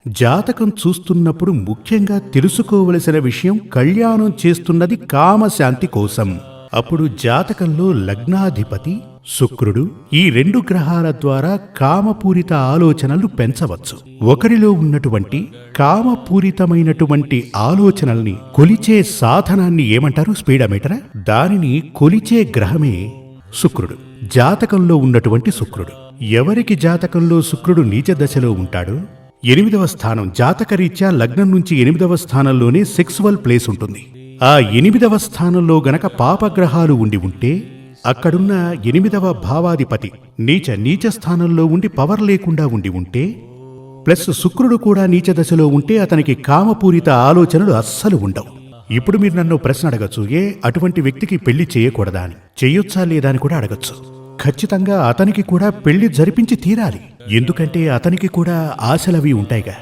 జాతకం చూస్తున్నప్పుడు ముఖ్యంగా తెలుసుకోవలసిన విషయం కళ్యాణం చేస్తున్నది కామశాంతి కోసం. అప్పుడు జాతకంలో లగ్నాధిపతి శుక్రుడు ఈ రెండు గ్రహాల ద్వారా కామపూరిత ఆలోచనలు పెంచవచ్చు. ఒకరిలో ఉన్నటువంటి కామపూరితమైనటువంటి ఆలోచనల్ని కొలిచే సాధనాన్ని ఏమంటారు? స్పీడోమీటరా? దానిని కొలిచే గ్రహమే శుక్రుడు. జాతకంలో ఉన్నటువంటి శుక్రుడు. ఎవరికి జాతకంలో శుక్రుడు నీచ దశలో ఉంటాడో 8వ స్థానం, జాతకరీత్యా లగ్నం నుంచి 8వ స్థానంలోనే సెక్సువల్ ప్లేస్ ఉంటుంది. ఆ 8వ స్థానంలో గనక పాపగ్రహాలు ఉండి ఉంటే అక్కడున్న 8వ భావాధిపతి నీచ స్థానంలో ఉండి పవర్ లేకుండా ఉండి ఉంటే, ప్లస్ శుక్రుడు కూడా నీచ దశలో ఉంటే అతనికి కామపూరిత ఆలోచనలు అస్సలు ఉండవు. ఇప్పుడు మీరు నన్ను ప్రశ్న అడగచ్చు, అటువంటి వ్యక్తికి పెళ్లి చేయకూడదా అని. చెయ్యొచ్చా లేదా అని కూడా అడగచ్చు. ఖచ్చితంగా అతనికి కూడా పెళ్లి జరిపించి తీరాలి. ఎందుకంటే అతనికి కూడా ఆశలవి ఉంటాయిగా.